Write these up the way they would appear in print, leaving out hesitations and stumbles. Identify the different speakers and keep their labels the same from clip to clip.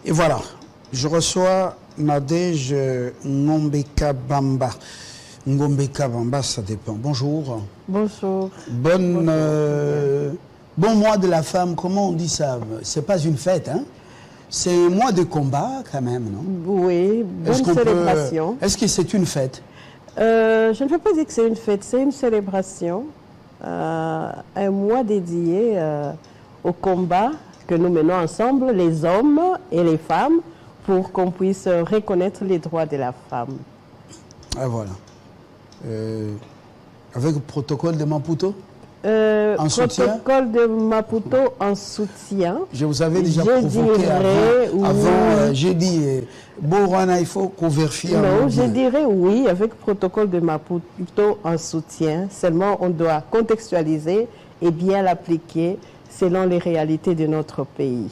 Speaker 1: Et voilà, je reçois Nadège Ngombeka Bamba. Ngombeka Bamba, ça dépend. Bonjour.
Speaker 2: Bonjour.
Speaker 1: Bon mois de la femme, comment on dit ça? C'est pas une fête, hein? C'est un mois de combat quand même, non?
Speaker 2: Oui, bonne célébration.
Speaker 1: Est-ce que c'est une fête?
Speaker 2: Je ne veux pas dire que c'est une fête, c'est une célébration. Un mois dédié au combat que nous menons ensemble, les hommes et les femmes, pour qu'on puisse reconnaître les droits de la femme.
Speaker 1: Ah voilà. Avec le protocole de Maputo?
Speaker 2: Protocole de Maputo en soutien.
Speaker 1: Je vous avais déjà provoqué avant j'ai dit, il faut qu'on vérifie.
Speaker 2: Non, je dirais oui, avec protocole de Maputo en soutien. Seulement, on doit contextualiser et bien l'appliquer selon les réalités de notre pays.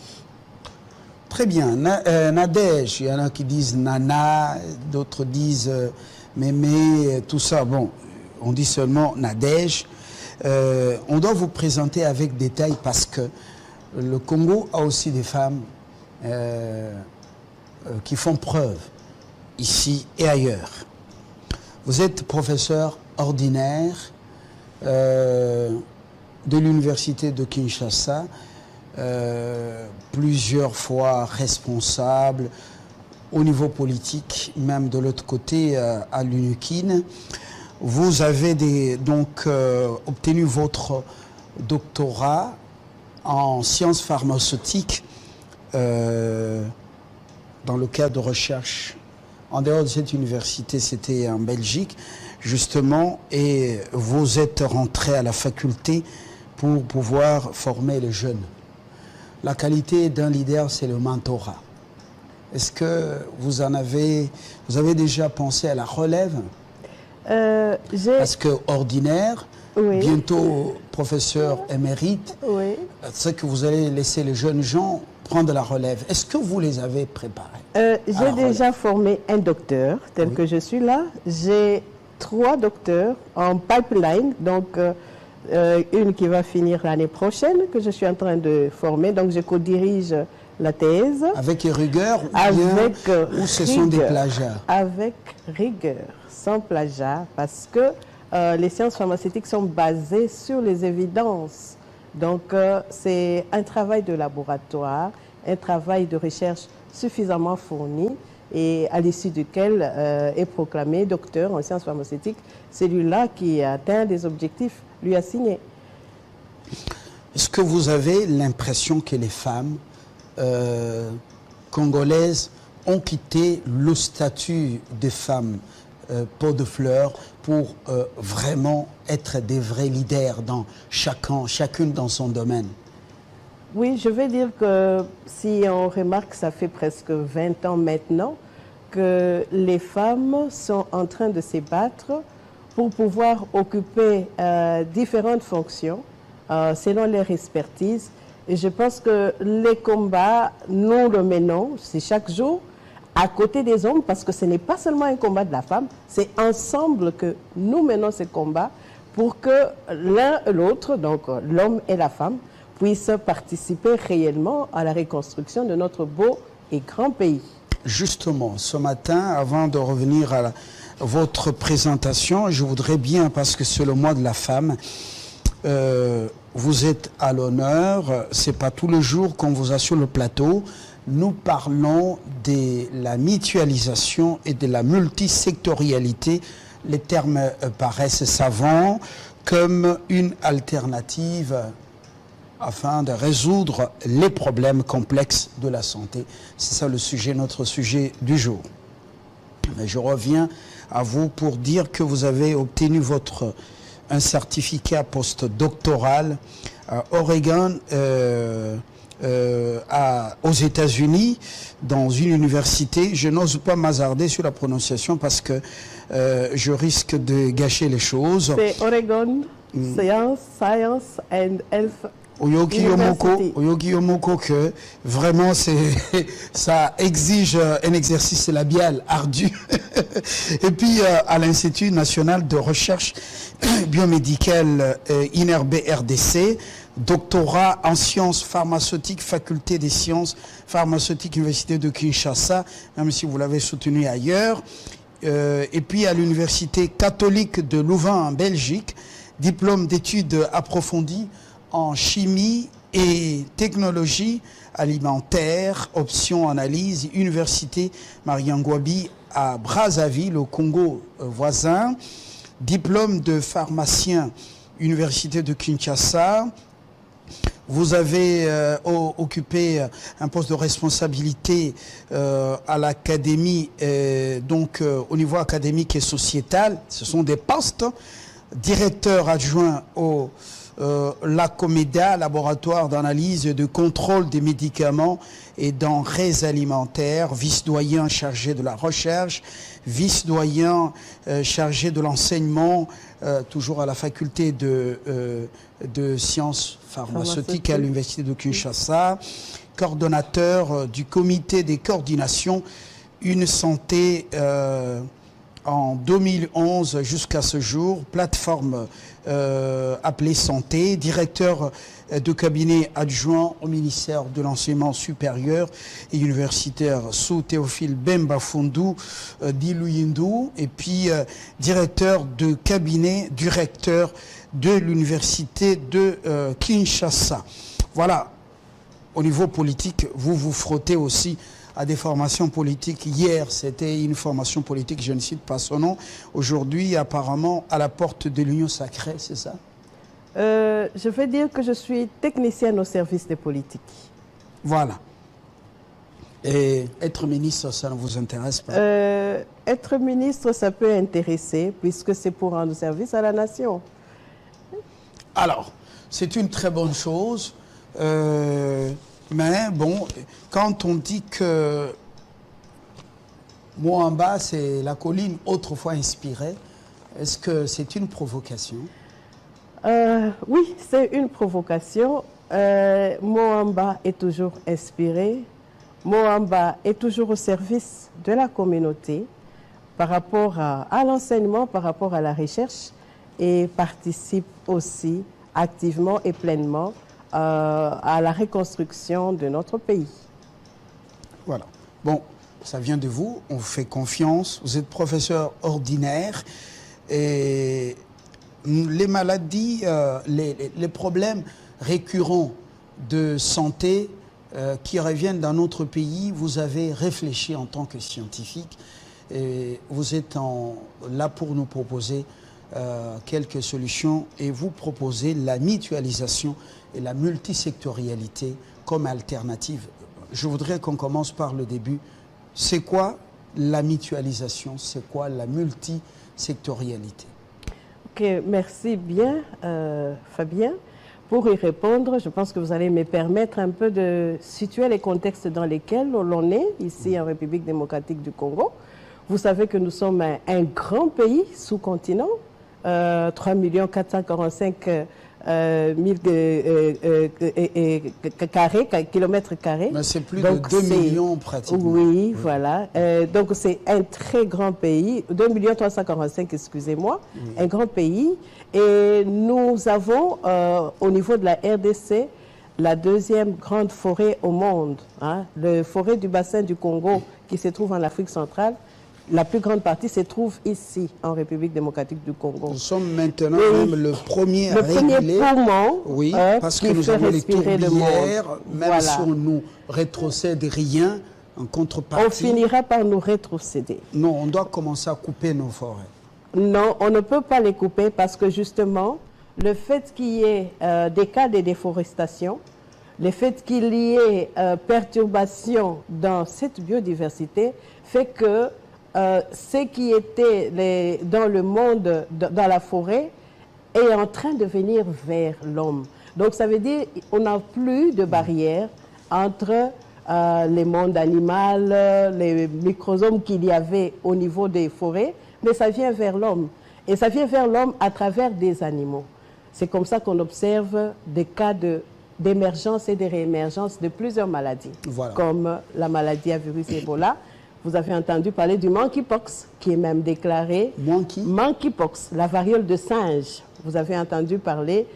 Speaker 1: Très bien. Nadège, il y en a qui disent Nana, d'autres disent Mémé, tout ça. Bon, on dit seulement Nadège. On doit vous présenter avec détail parce que le Congo a aussi des femmes qui font preuve ici et ailleurs. Vous êtes professeur ordinaire de l'université de Kinshasa, plusieurs fois responsable au niveau politique, même de l'autre côté à l'UNUKIN. Vous avez donc obtenu votre doctorat en sciences pharmaceutiques dans le cadre de recherche. En dehors de cette université, c'était en Belgique, justement, et vous êtes rentré à la faculté pour pouvoir former les jeunes. La qualité d'un leader, c'est le mentorat. Est-ce que vous avez déjà pensé à la relève? Parce que ordinaire, oui. Bientôt professeur émérite, oui. C'est que vous allez laisser les jeunes gens prendre la relève. Est-ce que vous les avez préparés?
Speaker 2: J'ai déjà formé un docteur, tel que je suis là. J'ai 3 docteurs en pipeline, donc une qui va finir l'année prochaine, que je suis en train de former. Donc je co-dirige la thèse.
Speaker 1: Avec rigueur ou ce sont des plagiats?
Speaker 2: Avec rigueur. Sans plagiat, parce que les sciences pharmaceutiques sont basées sur les évidences. Donc, c'est un travail de laboratoire, un travail de recherche suffisamment fourni et à l'issue duquel est proclamé docteur en sciences pharmaceutiques, celui-là qui atteint des objectifs lui assignés.
Speaker 1: Est-ce que vous avez l'impression que les femmes congolaises ont quitté le statut des femmes pot de fleurs pour vraiment être des vrais leaders dans chacune dans son domaine?
Speaker 2: Oui, je vais dire que si on remarque, ça fait presque 20 ans maintenant que les femmes sont en train de se battre pour pouvoir occuper différentes fonctions selon leur expertise. Et je pense que les combats, nous le menons, c'est chaque jour, à côté des hommes, parce que ce n'est pas seulement un combat de la femme, c'est ensemble que nous menons ce combat pour que l'un et l'autre, donc l'homme et la femme, puissent participer réellement à la reconstruction de notre beau et grand pays.
Speaker 1: Justement, ce matin, avant de revenir à votre présentation, je voudrais bien, parce que c'est le mois de la femme, vous êtes à l'honneur, c'est pas tous les jours qu'on vous a sur le plateau. Nous parlons de la mutualisation et de la multisectorialité. Les termes paraissent savants comme une alternative afin de résoudre les problèmes complexes de la santé. C'est ça le sujet, notre sujet du jour. Mais je reviens à vous pour dire que vous avez obtenu un certificat postdoctoral à Oregon, aux États-Unis, dans une université. Je n'ose pas m'hasarder sur la prononciation parce que je risque de gâcher les choses.
Speaker 2: C'est Oregon Science and Health
Speaker 1: Oyoki Yomoko, que vraiment ça exige un exercice labial ardu. Et puis à l'Institut national de recherche biomédicale INRB RDC, doctorat en sciences pharmaceutiques, faculté des sciences pharmaceutiques, Université de Kinshasa, même si vous l'avez soutenu ailleurs. Et puis à l'Université catholique de Louvain en Belgique, diplôme d'études approfondies en chimie et technologie alimentaire, option analyse, Université Mariangouabi à Brazzaville, au Congo voisin, diplôme de pharmacien, Université de Kinshasa. Vous avez occupé un poste de responsabilité à l'académie, donc au niveau académique et sociétal. Ce sont des postes. Directeur adjoint au LACOMEDA, laboratoire d'analyse et de contrôle des médicaments et denrées alimentaires, vice-doyen chargé de la recherche, vice-doyen chargé de l'enseignement, toujours à la faculté de sciences pharmaceutiques à l'Université de Kinshasa, coordonnateur du comité des coordinations Une Santé en 2011 jusqu'à ce jour, plateforme appelée Santé, directeur de cabinet adjoint au ministère de l'Enseignement supérieur et universitaire sous Théophile Bemba Fondou d'Iluyindu, et puis directeur de cabinet, directeur de l'université de Kinshasa. Voilà, au niveau politique, vous vous frottez aussi à des formations politiques. Hier, c'était une formation politique, je ne cite pas son nom. Aujourd'hui, apparemment, à la porte de l'Union sacrée, c'est ça?
Speaker 2: Je vais dire que je suis technicienne au service des politiques.
Speaker 1: Voilà. Et être ministre, ça ne vous intéresse pas?
Speaker 2: Être ministre, ça peut intéresser, puisque c'est pour rendre service à la nation.
Speaker 1: Alors, c'est une très bonne chose. Mais bon, quand on dit que Moamba, c'est la colline autrefois inspirée, est-ce que c'est une provocation?
Speaker 2: Oui, c'est une provocation. Moamba est toujours inspiré. Moamba est toujours au service de la communauté par rapport à l'enseignement, par rapport à la recherche, et participe aussi activement et pleinement à la reconstruction de notre pays.
Speaker 1: Voilà. Bon, ça vient de vous, on vous fait confiance. Vous êtes professeur ordinaire et les maladies, les problèmes récurrents de santé qui reviennent dans notre pays, vous avez réfléchi en tant que scientifique et vous êtes là pour nous proposer quelques solutions et vous proposez la mutualisation et la multisectorialité comme alternative. Je voudrais qu'on commence par le début. C'est quoi la mutualisation? C'est quoi la multisectorialité?
Speaker 2: Ok, merci bien Fabien. Pour y répondre, je pense que vous allez me permettre un peu de situer les contextes dans lesquels l'on est ici en République démocratique du Congo. Vous savez que nous sommes un grand pays sous-continent, 3 445 kilomètres carrés.
Speaker 1: Mais c'est plus donc de 2 millions pratiquement.
Speaker 2: Oui, voilà. Donc c'est un très grand pays, 2 345 excusez-moi, un grand pays. Et nous avons au niveau de la RDC la deuxième grande forêt au monde, hein, la forêt du bassin du Congo qui se trouve en Afrique centrale. La plus grande partie se trouve ici, en République démocratique du Congo. Nous
Speaker 1: sommes maintenant même le premier
Speaker 2: poumon,
Speaker 1: oui, parce que nous avons les tourbières, même voilà. Si on nous rétrocède rien, en contrepartie...
Speaker 2: On finira par nous rétrocéder.
Speaker 1: Non, on doit commencer à couper nos forêts.
Speaker 2: Non, on ne peut pas les couper parce que justement, le fait qu'il y ait des cas de déforestation, le fait qu'il y ait perturbation dans cette biodiversité fait que ce qui était dans le monde, dans la forêt, est en train de venir vers l'homme. Donc ça veut dire qu'on n'a plus de barrière entre les mondes animaux, les microsomes qu'il y avait au niveau des forêts, mais ça vient vers l'homme. Et ça vient vers l'homme à travers des animaux. C'est comme ça qu'on observe des cas d'émergence et de réémergence de plusieurs maladies, voilà. Comme la maladie à virus Ebola, Vous avez entendu parler du monkeypox, qui est même déclaré... Monkeypox, la variole de singe. Vous avez entendu parler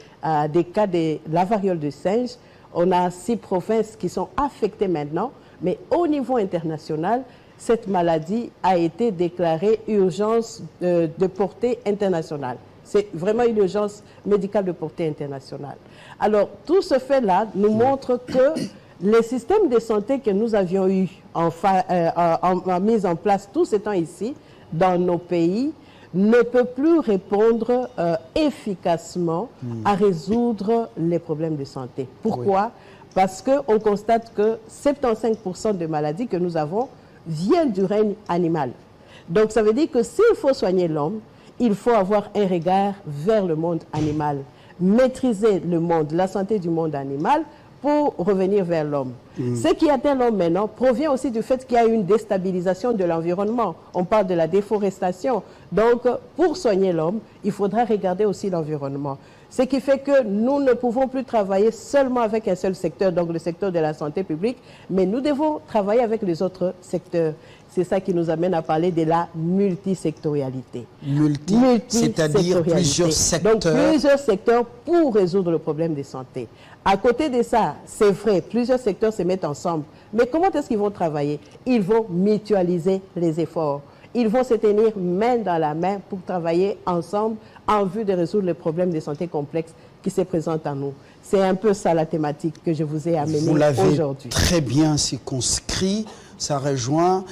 Speaker 2: des cas de la variole de singe. On a 6 provinces qui sont affectées maintenant, mais au niveau international, cette maladie a été déclarée urgence de portée internationale. C'est vraiment une urgence médicale de portée internationale. Alors, tout ce fait-là nous montre que les systèmes de santé que nous avions eu en mise en place tout ce temps ici, dans nos pays, ne peut plus répondre efficacement à résoudre les problèmes de santé. Pourquoi? Oui. Parce qu'on constate que 75% des maladies que nous avons viennent du règne animal. Donc ça veut dire que s'il faut soigner l'homme, il faut avoir un regard vers le monde animal, maîtriser le monde, la santé du monde animal pour revenir vers l'homme. Ce qui atteint l'homme maintenant provient aussi du fait qu'il y a une déstabilisation de l'environnement. On parle de la déforestation. Donc, pour soigner l'homme, il faudra regarder aussi l'environnement. Ce qui fait que nous ne pouvons plus travailler seulement avec un seul secteur, donc le secteur de la santé publique, mais nous devons travailler avec les autres secteurs. C'est ça qui nous amène à parler de la multisectorialité.
Speaker 1: C'est-à-dire plusieurs secteurs.
Speaker 2: Donc plusieurs secteurs pour résoudre le problème de santé. À côté de ça, c'est vrai, plusieurs secteurs se mettent ensemble. Mais comment est-ce qu'ils vont travailler? Ils vont mutualiser les efforts. Ils vont se tenir main dans la main pour travailler ensemble en vue de résoudre les problèmes de santé complexes qui se présentent à nous. C'est un peu ça la thématique que je vous ai amenée aujourd'hui.
Speaker 1: Vous l'avez très bien circonscrit. Ça rejoint,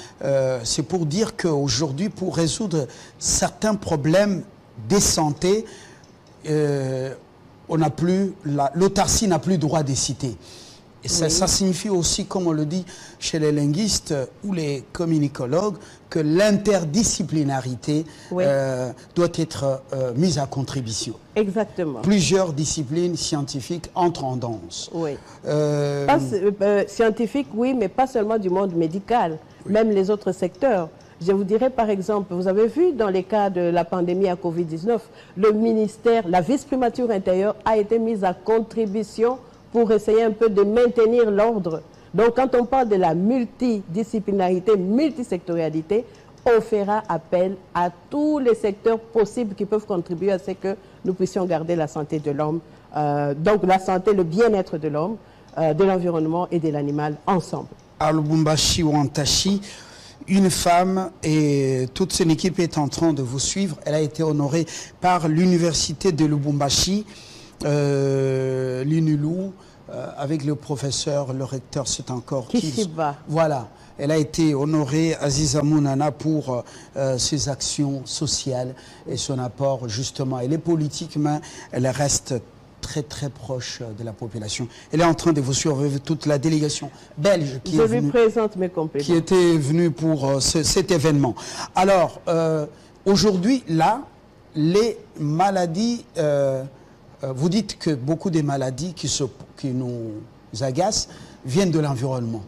Speaker 1: c'est pour dire qu'aujourd'hui, pour résoudre certains problèmes de santé, l'autarcie n'a plus droit de citer. Et ça signifie aussi, comme on le dit chez les linguistes ou les communicologues, que l'interdisciplinarité doit être mise à contribution.
Speaker 2: Exactement.
Speaker 1: Plusieurs disciplines scientifiques entrent en danse.
Speaker 2: Oui. Scientifique, oui, mais pas seulement du monde médical, même les autres secteurs. Je vous dirais par exemple, vous avez vu dans les cas de la pandémie à Covid-19, le ministère, la vice-primature intérieure a été mise à contribution pour essayer un peu de maintenir l'ordre. Donc quand on parle de la multidisciplinarité, multisectorialité, on fera appel à tous les secteurs possibles qui peuvent contribuer à ce que nous puissions garder la santé de l'homme, donc la santé, le bien-être de l'homme, de l'environnement et de l'animal ensemble.
Speaker 1: À Lubumbashi ou Antachi, une femme et toute son équipe est en train de vous suivre. Elle a été honorée par l'université de Lubumbashi, l'UNILU, avec le professeur, le recteur, c'est encore
Speaker 2: Kishiba.
Speaker 1: Voilà. Elle a été honorée, Aziza Mounana, pour ses actions sociales et son apport, justement. Elle est politique, mais elle reste très très proche de la population. Elle est en train de vous suivre toute la délégation belge qui était venue pour cet événement. Alors, aujourd'hui, là, les maladies, vous dites que beaucoup des maladies qui nous agacent viennent de l'environnement.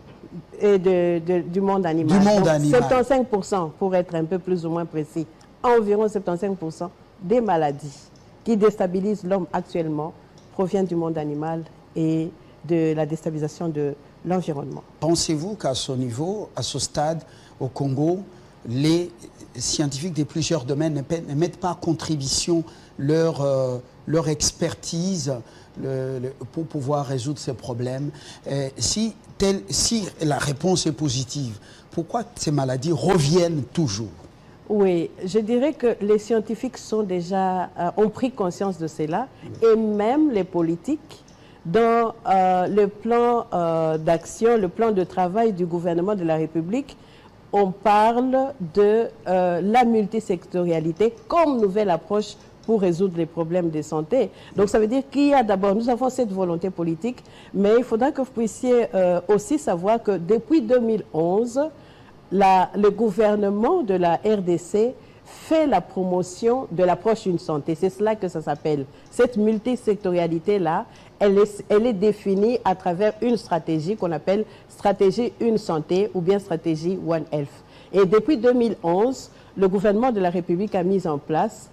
Speaker 2: Et du monde animal.
Speaker 1: Du monde animal.
Speaker 2: 75%, pour être un peu plus ou moins précis, environ 75% des maladies qui déstabilisent l'homme actuellement proviennent du monde animal et de la déstabilisation de l'environnement. Pensez-vous
Speaker 1: qu'à ce niveau, à ce stade, au Congo, les scientifiques de plusieurs domaines ne mettent pas à contribution leur expertise pour pouvoir résoudre ces problèmes? Si la réponse est positive, pourquoi ces maladies reviennent toujours?
Speaker 2: Oui, je dirais que les scientifiques ont pris conscience de cela, et même les politiques, dans le plan d'action, le plan de travail du gouvernement de la République, on parle de la multisectorialité comme nouvelle approche pour résoudre les problèmes de santé. Donc ça veut dire qu'il y a d'abord, nous avons cette volonté politique, mais il faudra que vous puissiez aussi savoir que depuis 2011, le gouvernement de la RDC fait la promotion de l'approche Une Santé. C'est cela que ça s'appelle. Cette multisectorialité-là, elle est définie à travers une stratégie qu'on appelle stratégie Une Santé ou bien stratégie One Health. Et depuis 2011, le gouvernement de la République a mis en place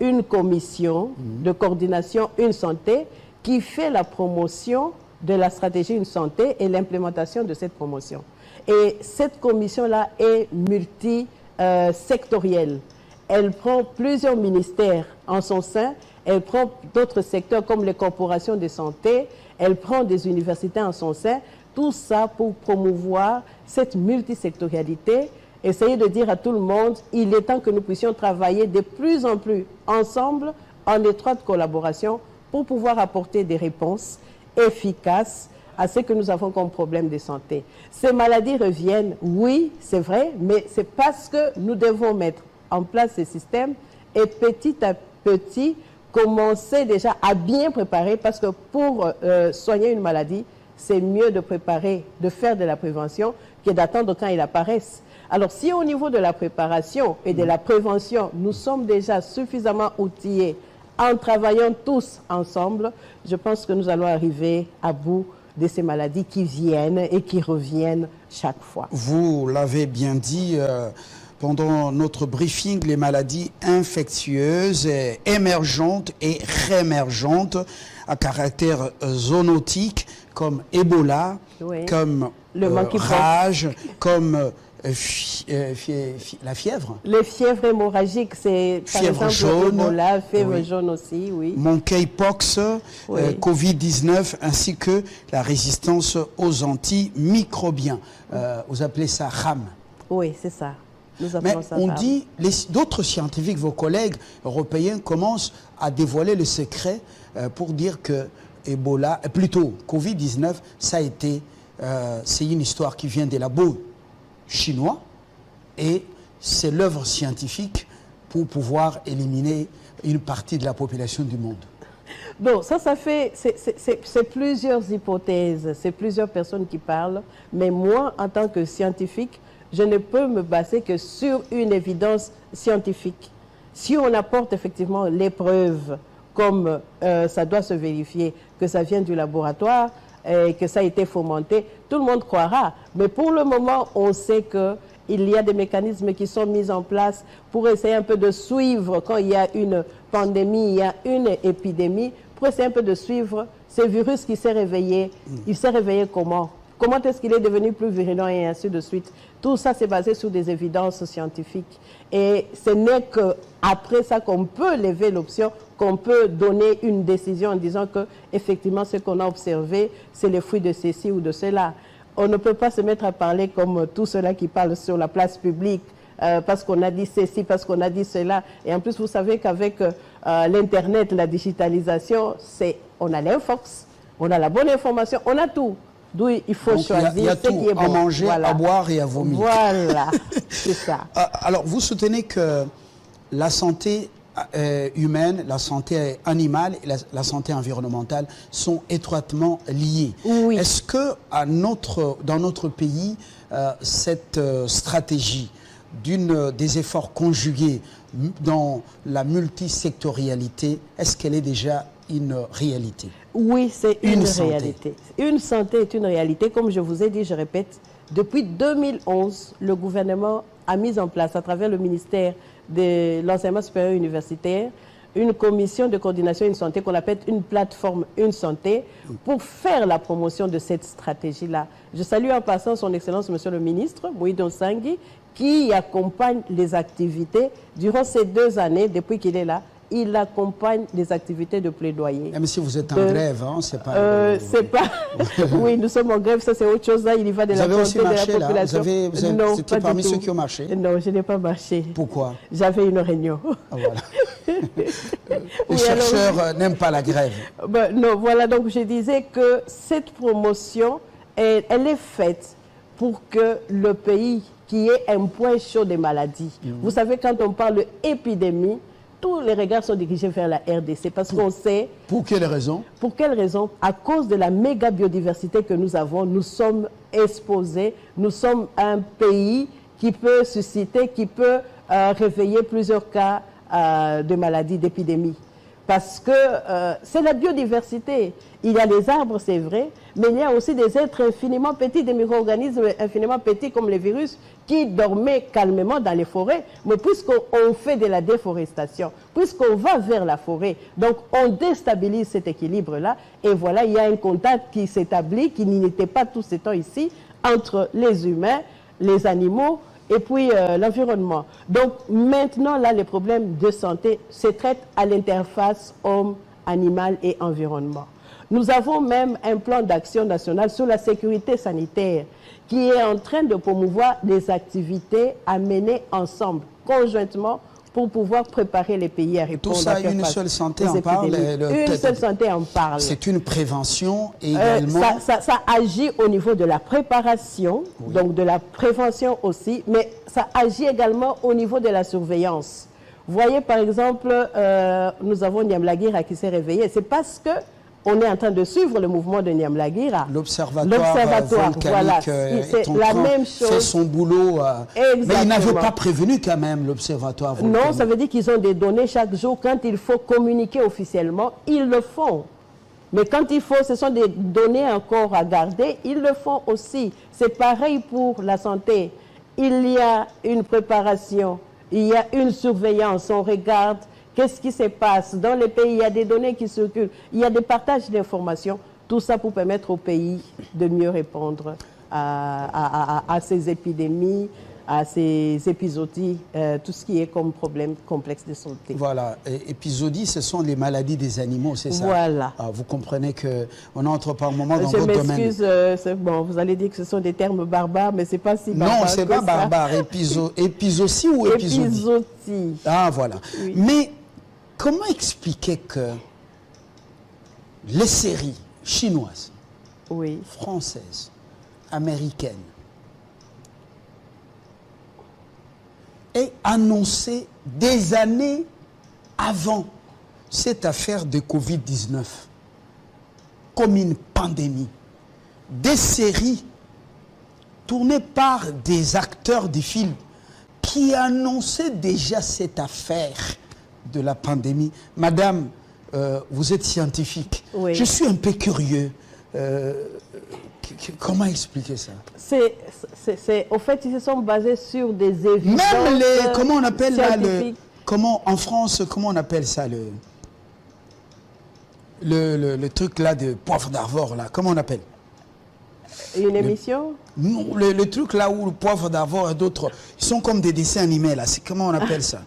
Speaker 2: une commission de coordination Une Santé qui fait la promotion de la stratégie Une Santé et l'implémentation de cette promotion. Et cette commission-là est multisectorielle. Elle prend plusieurs ministères en son sein, elle prend d'autres secteurs comme les corporations de santé, elle prend des universités en son sein, tout ça pour promouvoir cette multisectorialité, essayer de dire à tout le monde, il est temps que nous puissions travailler de plus en plus ensemble, en étroite collaboration, pour pouvoir apporter des réponses efficaces à ce que nous avons comme problème de santé. Ces maladies reviennent, oui, c'est vrai, mais c'est parce que nous devons mettre en place ces systèmes et petit à petit commencer déjà à bien préparer, parce que pour soigner une maladie, c'est mieux de préparer, de faire de la prévention que d'attendre quand il apparaisse. Alors si au niveau de la préparation et de la prévention, nous sommes déjà suffisamment outillés en travaillant tous ensemble, je pense que nous allons arriver à bout de ces maladies qui viennent et qui reviennent chaque fois.
Speaker 1: Vous l'avez bien dit pendant notre briefing, les maladies infectieuses, émergentes et réémergentes à caractère zoonotique, comme Ebola,
Speaker 2: Oui.
Speaker 1: comme
Speaker 2: Le monkeypox.
Speaker 1: rage, comme la fièvre.
Speaker 2: Les fièvres hémorragiques, c'est par
Speaker 1: Fièvre
Speaker 2: exemple
Speaker 1: jaune.
Speaker 2: Ebola, fièvre
Speaker 1: Oui.
Speaker 2: jaune aussi, oui.
Speaker 1: Monkeypox,
Speaker 2: Oui.
Speaker 1: Covid-19, ainsi que la résistance aux antimicrobiens. Vous appelez ça RAM.
Speaker 2: Oui, c'est ça. Nous
Speaker 1: Mais
Speaker 2: appelons ça
Speaker 1: on
Speaker 2: RAM.
Speaker 1: dit, d'autres scientifiques, vos collègues européens, commencent à dévoiler le secret pour dire que Ebola, plutôt Covid-19, ça a été, c'est une histoire qui vient des labos chinois et c'est l'œuvre scientifique pour pouvoir éliminer une partie de la population du monde.
Speaker 2: Bon, ça fait, c'est plusieurs hypothèses, c'est plusieurs personnes qui parlent, mais moi, en tant que scientifique, je ne peux me baser que sur une évidence scientifique. Si on apporte effectivement les preuves, comme ça doit se vérifier, que ça vient du laboratoire, que ça a été fomenté, tout le monde croira. Mais pour le moment, on sait qu'il y a des mécanismes qui sont mis en place pour essayer un peu de suivre quand il y a une pandémie, il y a une épidémie, pour essayer un peu de suivre ce virus qui s'est réveillé. Il s'est réveillé comment? Comment est-ce qu'il est devenu plus virulent et ainsi de suite? Tout ça, c'est basé sur des évidences scientifiques. Et ce n'est qu'après ça qu'on peut lever l'option, qu'on peut donner une décision en disant que effectivement ce qu'on a observé, c'est le fruit de ceci ou de cela. On ne peut pas se mettre à parler comme tous ceux-là qui parlent sur la place publique, parce qu'on a dit ceci, parce qu'on a dit cela. Et en plus, vous savez qu'avec l'Internet, la digitalisation, on a l'infox, on a la bonne information, on a tout. D'où il faut choisir
Speaker 1: il y a
Speaker 2: ce qui est bon.
Speaker 1: à manger,
Speaker 2: Voilà.
Speaker 1: à boire et à vomir.
Speaker 2: Voilà, c'est ça.
Speaker 1: Alors, vous soutenez que la santé humaine, la santé animale et la santé environnementale sont étroitement liées.
Speaker 2: Oui.
Speaker 1: Est-ce que dans notre pays, cette stratégie des efforts conjugués dans la multisectorialité, est-ce qu'elle est déjà une réalité?
Speaker 2: Oui, c'est une
Speaker 1: santé.
Speaker 2: réalité. Une santé est une réalité. Comme je vous ai dit, je répète, depuis 2011, le gouvernement a mis en place, à travers le ministère de l'enseignement supérieur universitaire, une commission de coordination Une Santé qu'on appelle une plateforme Une Santé pour faire la promotion de cette stratégie-là. Je salue en passant son Excellence, Monsieur le Ministre, Moïdo Sangui, qui accompagne les activités durant ces 2 années, depuis qu'il est là. Il accompagne les activités de plaidoyer.
Speaker 1: Même si vous êtes en grève, hein, c'est pas...
Speaker 2: c'est pas... Oui, nous sommes en grève, ça c'est autre chose. Là, il y va de la santé de la population.
Speaker 1: Vous étiez parmi ceux qui ont marché?
Speaker 2: Non, je n'ai pas marché.
Speaker 1: Pourquoi?
Speaker 2: J'avais une réunion.
Speaker 1: Ah, voilà. Les chercheurs n'aiment pas la grève.
Speaker 2: Non, voilà, donc je disais que cette promotion, elle est faite pour que le pays qui est un point chaud des maladies, vous savez, quand on parle d'épidémie, tous les regards sont dirigés vers la RDC parce qu'on sait...
Speaker 1: Pour quelle raison?
Speaker 2: Pour quelle raison? À cause de la méga biodiversité que nous avons, nous sommes exposés, nous sommes un pays qui peut susciter, qui peut réveiller plusieurs cas de maladies, d'épidémies. Parce que c'est la biodiversité. Il y a les arbres, c'est vrai, mais il y a aussi des êtres infiniment petits, des micro-organismes infiniment petits comme les virus, qui dormaient calmement dans les forêts. Mais puisqu'on fait de la déforestation, puisqu'on va vers la forêt, donc on déstabilise cet équilibre-là. Et voilà, il y a un contact qui s'établit, qui n'était pas tout ce temps ici, entre les humains, les animaux et puis l'environnement. Donc maintenant, là, les problèmes de santé se traitent à l'interface homme, animal et environnement. Nous avons même un plan d'action national sur la sécurité sanitaire qui est en train de promouvoir des activités à mener ensemble, conjointement, pour pouvoir préparer les pays à répondre.
Speaker 1: Tout ça, une seule santé en parle.
Speaker 2: Une seule santé en parle.
Speaker 1: C'est une prévention et également...
Speaker 2: Ça agit au niveau de la préparation, oui. Donc de la prévention aussi, mais ça agit également au niveau de la surveillance. Vous voyez, par exemple, nous avons Nyamlagira qui s'est réveillé. C'est parce que on est en train de suivre le mouvement de Nyamlagira.
Speaker 1: L'observatoire volcanique
Speaker 2: voilà.
Speaker 1: C'est la même chose. Fait son boulot. Mais ils n'avaient pas prévenu quand même l'observatoire volcanique.
Speaker 2: Non, ça veut dire qu'ils ont des données chaque jour. Quand il faut communiquer officiellement, ils le font. Mais quand il faut, ce sont des données encore à garder, ils le font aussi. C'est pareil pour la santé. Il y a une préparation, il y a une surveillance, on regarde qu'est-ce qui se passe dans les pays, il y a des données qui circulent, il y a des partages d'informations, tout ça pour permettre au pays de mieux répondre à ces épidémies, à ces épisodies, tout ce qui est comme problème complexe de santé.
Speaker 1: Voilà, épisodies, ce sont les maladies des animaux, c'est ça?
Speaker 2: Voilà.
Speaker 1: Ah, vous comprenez qu'on entre par moment dans votre domaine.
Speaker 2: Je m'excuse, bon, vous allez dire que ce sont des termes barbares, mais c'est pas si barbare.
Speaker 1: Non, c'est pas barbare. Épisotie ou épisodie?
Speaker 2: Épisodie.
Speaker 1: Ah, voilà. Oui. Mais comment expliquer que les séries chinoises,
Speaker 2: oui,
Speaker 1: françaises, américaines, aient annoncé des années avant cette affaire de Covid-19 comme une pandémie, des séries tournées par des acteurs du film qui annonçaient déjà cette affaire de la pandémie. Madame, vous êtes scientifique.
Speaker 2: Oui.
Speaker 1: Je suis un peu curieux. Comment expliquer ça?
Speaker 2: Au fait, ils se sont basés sur des évidences.
Speaker 1: Même les... Comment on appelle là, comment, en France, comment on appelle ça le truc là de poivre d'Arvor là? Comment on appelle?
Speaker 2: Une émission?
Speaker 1: Non, le truc là où le poivre d'Arvor et d'autres, ils sont comme des dessins animés là. Comment on appelle ça?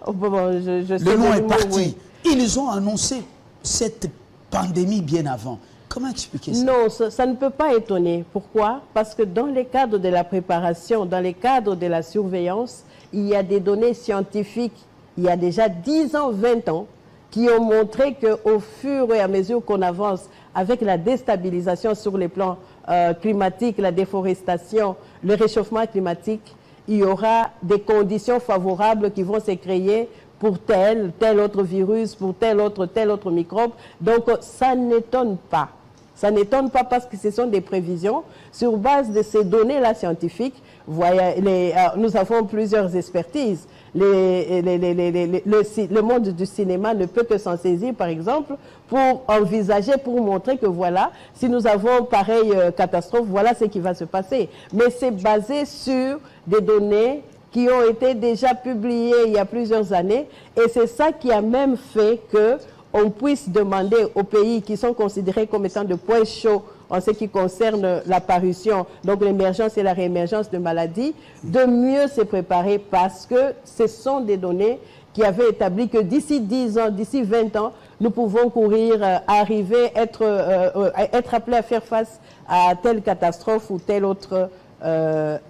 Speaker 2: Le
Speaker 1: nom est parti. Oui. Ils ont annoncé cette pandémie bien avant. Comment expliquer ça?
Speaker 2: Non, ça ne peut pas étonner. Pourquoi? Parce que dans les cadres de la préparation, dans les cadres de la surveillance, il y a des données scientifiques, il y a déjà 10 ans, 20 ans, qui ont montré qu'au fur et à mesure qu'on avance avec la déstabilisation sur les plans climatiques, la déforestation, le réchauffement climatique, il y aura des conditions favorables qui vont se créer pour tel autre virus, pour tel autre microbe. Donc, ça n'étonne pas. Ça n'étonne pas parce que ce sont des prévisions. Sur base de ces données-là scientifiques, nous avons plusieurs expertises. Le monde du cinéma ne peut que s'en saisir, par exemple, pour envisager, pour montrer que voilà, si nous avons pareille catastrophe, voilà ce qui va se passer. Mais c'est basé sur des données qui ont été déjà publiées il y a plusieurs années, et c'est ça qui a même fait qu'on puisse demander aux pays qui sont considérés comme étant de points chauds en ce qui concerne l'apparition, donc l'émergence et la réémergence de maladies, de mieux se préparer parce que ce sont des données qui avaient établi que d'ici 10 ans, d'ici 20 ans, nous pouvons être appelés à faire face à telle catastrophe ou tel autre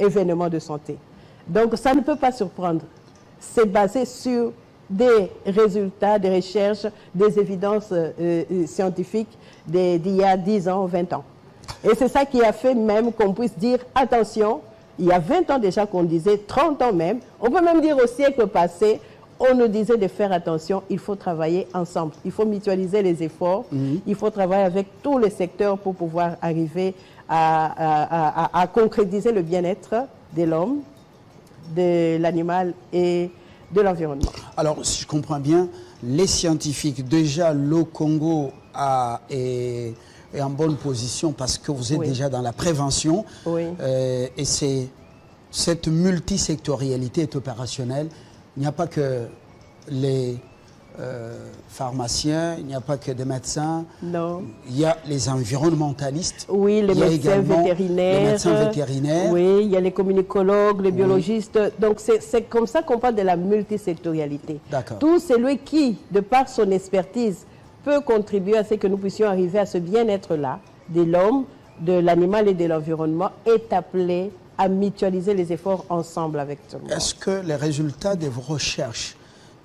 Speaker 2: événement de santé. Donc ça ne peut pas surprendre. C'est basé sur des résultats, des recherches, des évidences scientifiques d'il y a 10 ans, 20 ans. Et c'est ça qui a fait même qu'on puisse dire, attention, il y a 20 ans déjà qu'on disait, 30 ans même, on peut même dire au siècle passé, on nous disait de faire attention, il faut travailler ensemble, il faut mutualiser les efforts, il faut travailler avec tous les secteurs pour pouvoir arriver à concrétiser le bien-être de l'homme, de l'animal et de l'environnement.
Speaker 1: Alors, si je comprends bien, les scientifiques, déjà le Congo est en bonne position parce que vous êtes déjà dans la prévention.
Speaker 2: Oui.
Speaker 1: Et cette multisectorialité est opérationnelle. Il n'y a pas que les pharmaciens, il n'y a pas que des médecins.
Speaker 2: Non.
Speaker 1: Il y a les environnementalistes.
Speaker 2: Oui, les médecins vétérinaires.
Speaker 1: Les médecins vétérinaires.
Speaker 2: Oui, il y a les communicologues, les biologistes. Donc c'est comme ça qu'on parle de la multisectorialité.
Speaker 1: D'accord.
Speaker 2: Tout celui qui, de par son expertise, peut contribuer à ce que nous puissions arriver à ce bien-être-là de l'homme, de l'animal et de l'environnement est appelé à mutualiser les efforts ensemble avec tout le monde.
Speaker 1: Est-ce que les résultats de vos recherches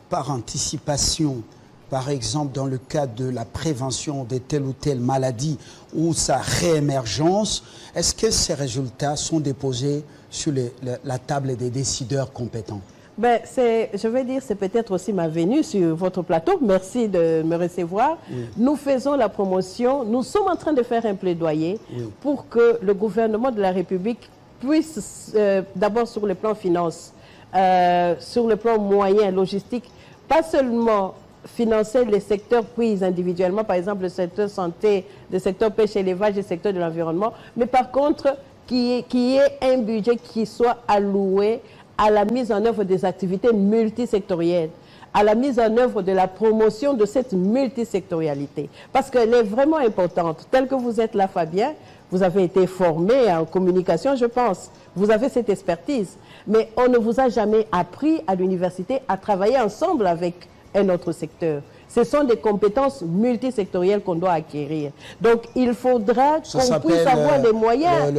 Speaker 1: par anticipation, par exemple dans le cadre de la prévention de telle ou telle maladie ou sa réémergence, est-ce que ces résultats sont déposés sur la table des décideurs compétents?
Speaker 2: Ben, je vais dire, c'est peut-être aussi ma venue sur votre plateau. Merci de me recevoir. Oui. Nous faisons la promotion. Nous sommes en train de faire un plaidoyer pour que le gouvernement de la République puisse, d'abord sur le plan finance, sur le plan moyen, logistique, pas seulement financer les secteurs pris individuellement, par exemple le secteur santé, le secteur pêche et élevage, le secteur de l'environnement, mais par contre, qui ait un budget qui soit alloué à la mise en œuvre des activités multisectorielles, à la mise en œuvre de la promotion de cette multisectorialité. Parce qu'elle est vraiment importante. Tel que vous êtes là, Fabien, vous avez été formé en communication, je pense. Vous avez cette expertise. Mais on ne vous a jamais appris à l'université à travailler ensemble avec un autre secteur. Ce sont des compétences multisectorielles qu'on doit acquérir. Donc, il faudra qu'on puisse avoir des moyens.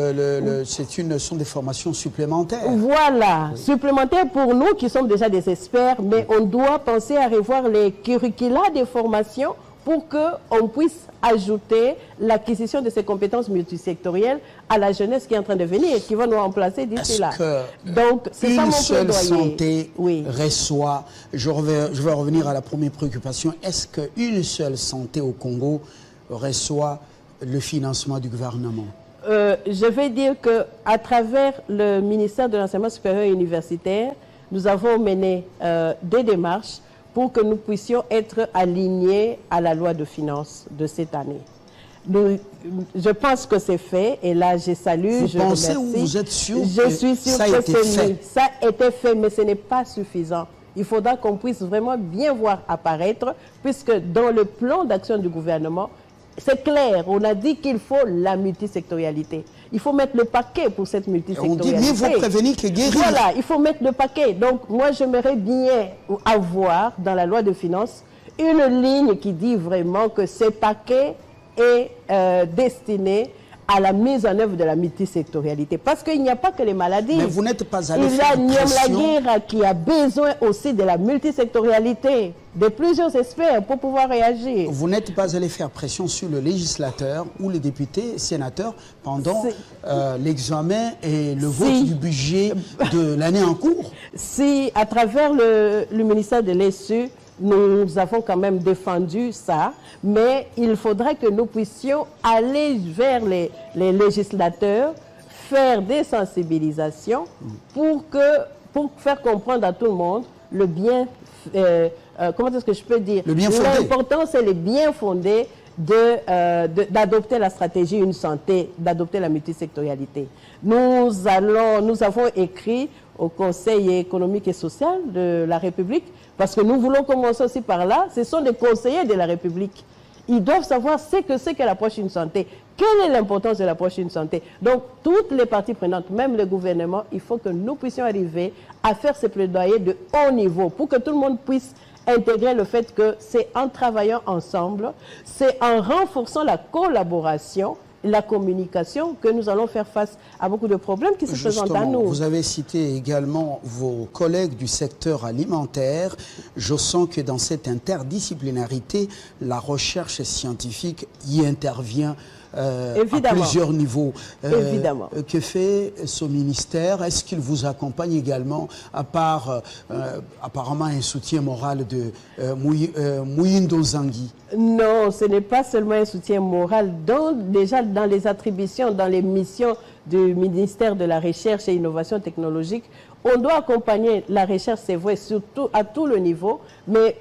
Speaker 1: Ce sont des formations supplémentaires.
Speaker 2: Voilà, oui. Supplémentaires pour nous qui sommes déjà des experts, mais on doit penser à revoir les curricula des formations pour qu'on puisse ajouter l'acquisition de ces compétences multisectorielles à la jeunesse qui est en train de venir, qui va nous remplacer d'ici là.
Speaker 1: Donc, c'est ça mon plaidoyer. Une seule santé reçoit, je vais revenir à la première préoccupation, est-ce qu'une seule santé au Congo reçoit le financement du gouvernement?
Speaker 2: Je vais dire qu'à travers le ministère de l'Enseignement supérieur et universitaire, nous avons mené des démarches pour que nous puissions être alignés à la loi de finances de cette année. Je pense que c'est fait, et là je salue, je remercie.
Speaker 1: Ou vous êtes sûr
Speaker 2: je suis sûre que c'est fait. Ça a été fait, mais ce n'est pas suffisant. Il faudra qu'on puisse vraiment bien voir apparaître, puisque dans le plan d'action du gouvernement, c'est clair, on a dit qu'il faut la multisectorialité. Il faut mettre le paquet pour cette multisectorialité.
Speaker 1: On dit mieux vaut prévenir que guérir.
Speaker 2: Voilà, il faut mettre le paquet. Donc, moi, j'aimerais bien avoir, dans la loi de finances, une ligne qui dit vraiment que ce paquet est destiné à la mise en œuvre de la multisectorialité. Parce qu'il n'y a pas que les maladies.
Speaker 1: Mais vous n'êtes pas allé
Speaker 2: faire pression. Il y a Guerre qui a besoin aussi de la multisectorialité, de plusieurs experts pour pouvoir réagir.
Speaker 1: Vous n'êtes pas allé faire pression sur le législateur ou les députés, sénateurs pendant l'examen et le vote du budget de l'année en cours? Si, à travers le ministère de l'ESU, nous avons quand même défendu ça, mais il faudrait que nous puissions aller vers les législateurs, faire des sensibilisations pour faire comprendre à tout le monde le bien, comment est-ce que je peux dire, l'importance et les biens fondés d'adopter la stratégie Une Santé, d'adopter la multisectorialité. Nous avons écrit au Conseil économique et social de la République, parce que nous voulons commencer aussi par là. Ce sont des conseillers de la République. Ils doivent savoir ce que c'est que l'approche Une Santé. Quelle est l'importance de l'approche Une Santé? Donc, toutes les parties prenantes, même le gouvernement, il faut que nous puissions arriver à faire ces plaidoyers de haut niveau pour que tout le monde puisse intégrer le fait que c'est en travaillant ensemble, c'est en renforçant la collaboration, la communication, que nous allons faire face à beaucoup de problèmes qui se présentent à nous. Vous avez cité également vos collègues du secteur alimentaire. Je sens que dans cette interdisciplinarité, la recherche scientifique y intervient à plusieurs niveaux. Évidemment. Que fait ce ministère? Est-ce qu'il vous accompagne également, à part apparemment un soutien moral de Mouyindo Zangui? Non, ce n'est pas seulement un soutien moral. Déjà dans les attributions, dans les missions du ministère de la Recherche et Innovation technologique, on doit accompagner la recherche, c'est vrai, surtout à tout le niveau, mais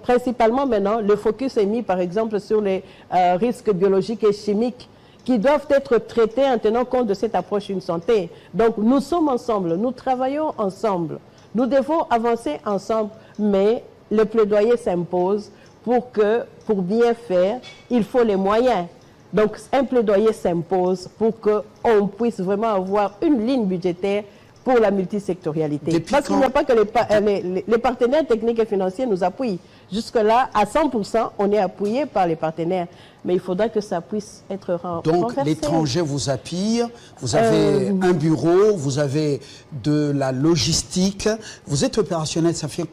Speaker 1: principalement maintenant, le focus est mis par exemple sur les risques biologiques et chimiques qui doivent être traités en tenant compte de cette approche Une Santé. Donc nous sommes ensemble, nous travaillons ensemble, nous devons avancer ensemble, mais
Speaker 2: le plaidoyer s'impose pour bien faire, il faut les moyens. Donc, un plaidoyer s'impose pour qu'on puisse vraiment avoir une ligne budgétaire pour la multisectorialité. Parce qu'il n'y a pas que les partenaires techniques et financiers nous appuient. Jusque-là, à 100%, on est appuyé par les partenaires. Mais il faudra que ça puisse être renversé.
Speaker 1: Donc, l'étranger vous appuie, vous avez un bureau, vous avez de la logistique, vous êtes opérationnel, ça fait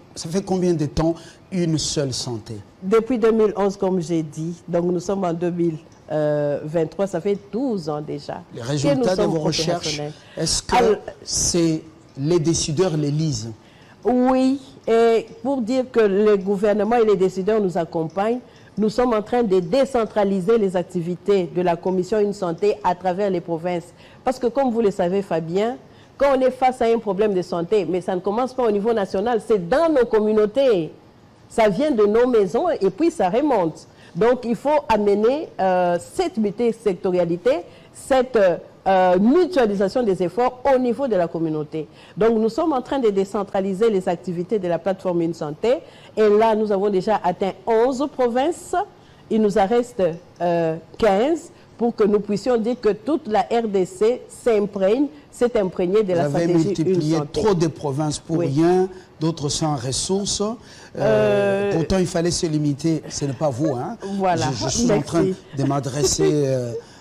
Speaker 1: combien de temps une seule santé?
Speaker 2: Depuis 2011, comme j'ai dit, donc nous sommes en 2023, ça fait 12 ans déjà.
Speaker 1: Les résultats de vos recherches, est-ce que les décideurs les lisent?
Speaker 2: Oui, et pour dire que le gouvernement et les décideurs nous accompagnent, nous sommes en train de décentraliser les activités de la Commission Une Santé à travers les provinces. Parce que comme vous le savez, Fabien, quand on est face à un problème de santé, mais ça ne commence pas au niveau national, c'est dans nos communautés. Ça vient de nos maisons et puis ça remonte. Donc il faut amener cette multisectorialité, cette mutualisation des efforts au niveau de la communauté. Donc nous sommes en train de décentraliser les activités de la plateforme Une Santé. Et là, nous avons déjà atteint 11 provinces. Il nous en reste 15 pour que nous puissions dire que toute la RDC s'est imprégnée de la stratégie Une Santé. Vous avez multiplié
Speaker 1: trop de provinces pour rien, d'autres sans ressources. Pourtant, il fallait se limiter. Ce n'est pas vous, hein?
Speaker 2: Voilà.
Speaker 1: Je suis en train de m'adresser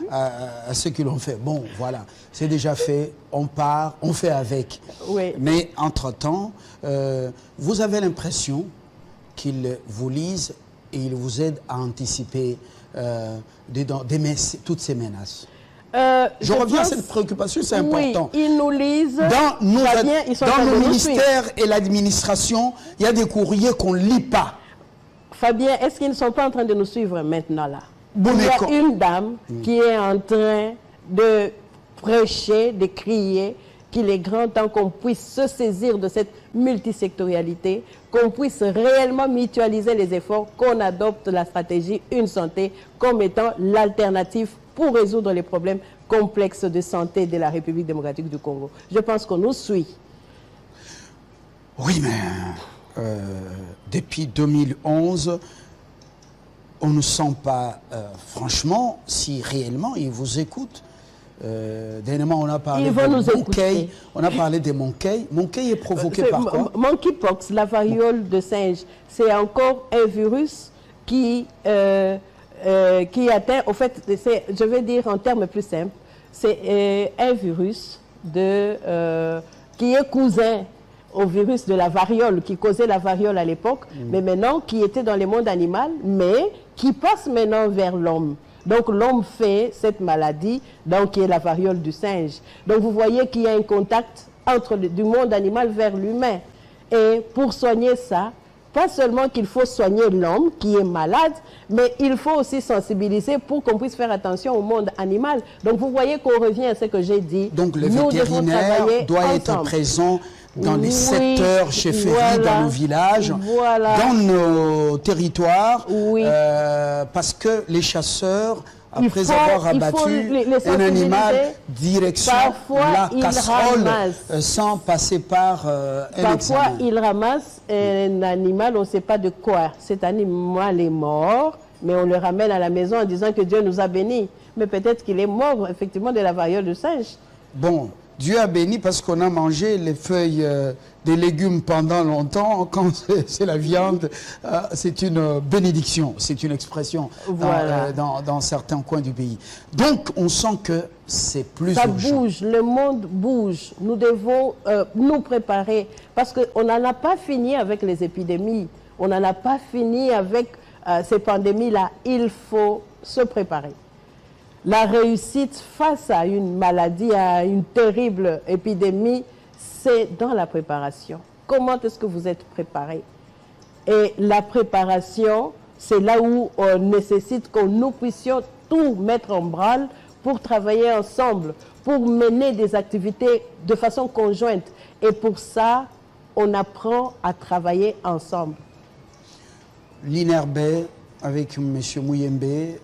Speaker 1: à ceux qui l'ont fait. Bon, voilà, c'est déjà fait, on part, on fait avec.
Speaker 2: Oui.
Speaker 1: Mais entre-temps, vous avez l'impression qu'ils vous lisent et ils vous aident à anticiper toutes ces menaces. Je reviens à cette préoccupation, c'est important.
Speaker 2: Ils nous lisent.
Speaker 1: Dans nos ministères et l'administration, il y a des courriers qu'on ne lit pas.
Speaker 2: Fabien, est-ce qu'ils ne sont pas en train de nous suivre maintenant là? Il y a une dame qui est en train de prêcher, de crier qu'il est grand temps qu'on puisse se saisir de cette multisectorialité, qu'on puisse réellement mutualiser les efforts, qu'on adopte la stratégie Une Santé comme étant l'alternative pour résoudre les problèmes complexes de santé de la République démocratique du Congo. Je pense qu'on nous suit.
Speaker 1: Oui, mais depuis 2011, on ne sent pas, franchement, si réellement ils vous écoutent. Dernièrement, on a parlé de Monkey. On a parlé de Monkey. Monkey est provoqué par quoi?
Speaker 2: Monkeypox, la variole de singe, c'est encore un virus qui atteint, au fait, je vais dire en termes plus simples, c'est un virus qui est cousin au virus de la variole, qui causait la variole à l'époque, mais maintenant qui était dans le monde animal, mais qui passe maintenant vers l'homme. Donc l'homme fait cette maladie, donc qui est la variole du singe. Donc vous voyez qu'il y a un contact du monde animal vers l'humain. Et pour soigner ça, pas seulement qu'il faut soigner l'homme qui est malade, mais il faut aussi sensibiliser pour qu'on puisse faire attention au monde animal. Donc vous voyez qu'on revient à ce que j'ai dit.
Speaker 1: Donc le vétérinaire doit être présent dans les secteurs chefferies, dans nos villages, dans nos territoires, parce que les chasseurs, après avoir abattu un animal, direction la casserole, sans passer par un examen.
Speaker 2: Parfois, ils ramassent un animal, on ne sait pas de quoi. Cet animal est mort, mais on le ramène à la maison en disant que Dieu nous a bénis. Mais peut-être qu'il est mort, effectivement, de la variole du singe.
Speaker 1: Bon, Dieu a béni parce qu'on a mangé les feuilles des légumes pendant longtemps. Quand c'est la viande, c'est une bénédiction, c'est une expression dans certains coins du pays. Donc, on sent que c'est plus urgent.
Speaker 2: Ça bouge, le monde bouge. Nous devons nous préparer parce qu'on n'en a pas fini avec les épidémies. On n'en a pas fini avec ces pandémies-là. Il faut se préparer. La réussite face à une maladie, à une terrible épidémie, c'est dans la préparation. Comment est-ce que vous êtes préparé? Et la préparation, c'est là où on nécessite que nous puissions tout mettre en branle pour travailler ensemble, pour mener des activités de façon conjointe. Et pour ça, on apprend à travailler ensemble.
Speaker 1: L'INRB, avec M. Mouyembe,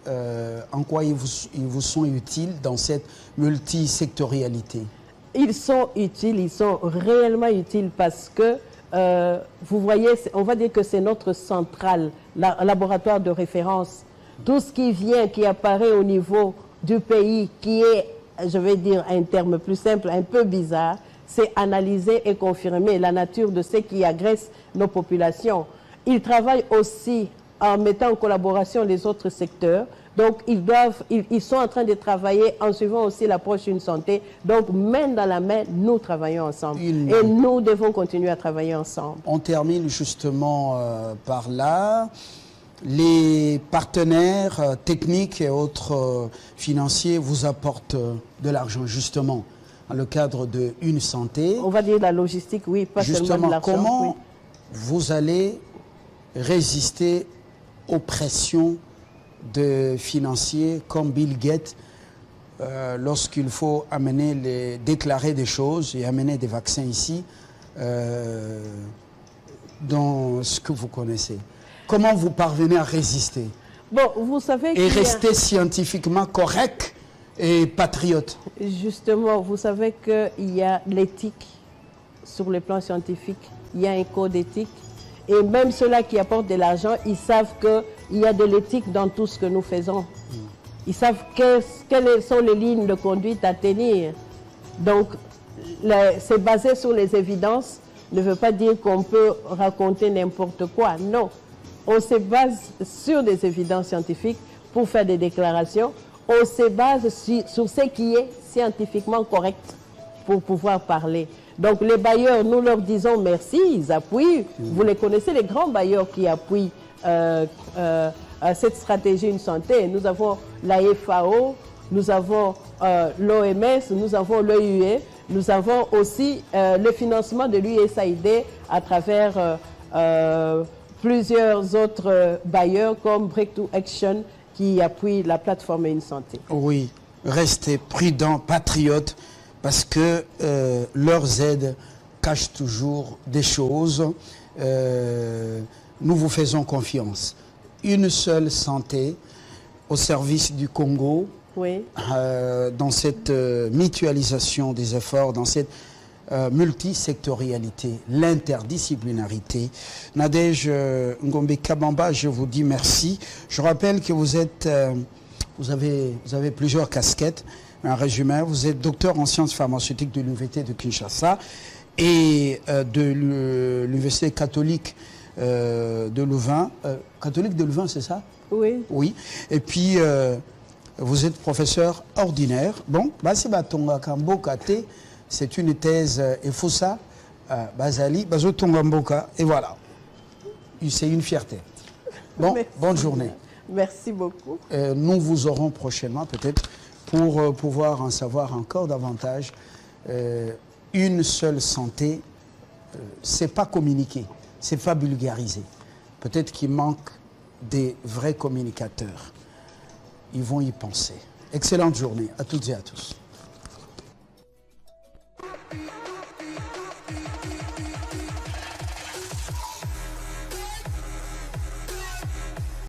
Speaker 1: en quoi ils vous sont utiles dans cette multisectorialité?
Speaker 2: Ils sont utiles, ils sont réellement utiles parce que vous voyez, on va dire que c'est notre centrale, laboratoire de référence. Tout ce qui vient, qui apparaît au niveau du pays, qui est, je vais dire un terme plus simple, un peu bizarre, c'est analyser et confirmer la nature de ce qui agresse nos populations. Ils travaillent aussi en mettant en collaboration les autres secteurs. Donc, ils sont en train de travailler en suivant aussi l'approche d'une santé. Donc, main dans la main, nous travaillons ensemble. Et nous devons continuer à travailler ensemble.
Speaker 1: On termine justement par là. Les partenaires techniques et autres financiers vous apportent de l'argent, justement, dans le cadre de Une Santé.
Speaker 2: On va dire la logistique, oui, pas seulement de l'argent.
Speaker 1: Comment vous allez résister aux pressions de financiers comme Bill Gates lorsqu'il faut déclarer des choses et amener des vaccins ici dans ce que vous connaissez? Comment vous parvenez à résister?
Speaker 2: Bon, vous savez
Speaker 1: et rester scientifiquement correct et patriote? Justement,
Speaker 2: vous savez qu'il y a l'éthique sur le plan scientifique, il y a un code éthique. Et même ceux-là qui apportent de l'argent, ils savent qu'il y a de l'éthique dans tout ce que nous faisons. Ils savent quelles sont les lignes de conduite à tenir. Donc, c'est basé sur les évidences ne veut pas dire qu'on peut raconter n'importe quoi. Non. On se base sur des évidences scientifiques pour faire des déclarations. On se base sur ce qui est scientifiquement correct pour pouvoir parler. Donc les bailleurs, nous leur disons merci, ils appuient. Vous les connaissez, les grands bailleurs qui appuient cette stratégie Une Santé. Nous avons la FAO, nous avons l'OMS, nous avons l'OIE, nous avons aussi le financement de l'USAID à travers plusieurs autres bailleurs comme Breakthrough Action qui appuient la plateforme Une Santé.
Speaker 1: Oui, restez prudents, patriotes, parce que leurs aides cachent toujours des choses. Nous vous faisons confiance. Une seule santé au service du Congo,
Speaker 2: oui.
Speaker 1: Dans cette mutualisation des efforts, dans cette multisectorialité, l'interdisciplinarité. Nadège Ngombe Kabamba, je vous dis merci. Je rappelle que vous êtes, vous avez plusieurs casquettes. Un résumé, vous êtes docteur en sciences pharmaceutiques de l'Université de Kinshasa et de l'Université catholique de Louvain. Catholique de Louvain, c'est ça?
Speaker 2: Oui.
Speaker 1: Oui. Et puis, vous êtes professeur ordinaire. Bon, Basi Batonga Kamboka Te, c'est une thèse Efoussa, Bazali, Bazo Tonga Mboka, et voilà. C'est une fierté. Bon, merci. Bonne journée.
Speaker 2: Merci beaucoup.
Speaker 1: Nous vous aurons prochainement, peut-être, pour pouvoir en savoir encore davantage. Une seule santé, c'est pas communiquer, c'est pas vulgariser. Peut-être qu'il manque des vrais communicateurs. Ils vont y penser. Excellente journée à toutes et à tous.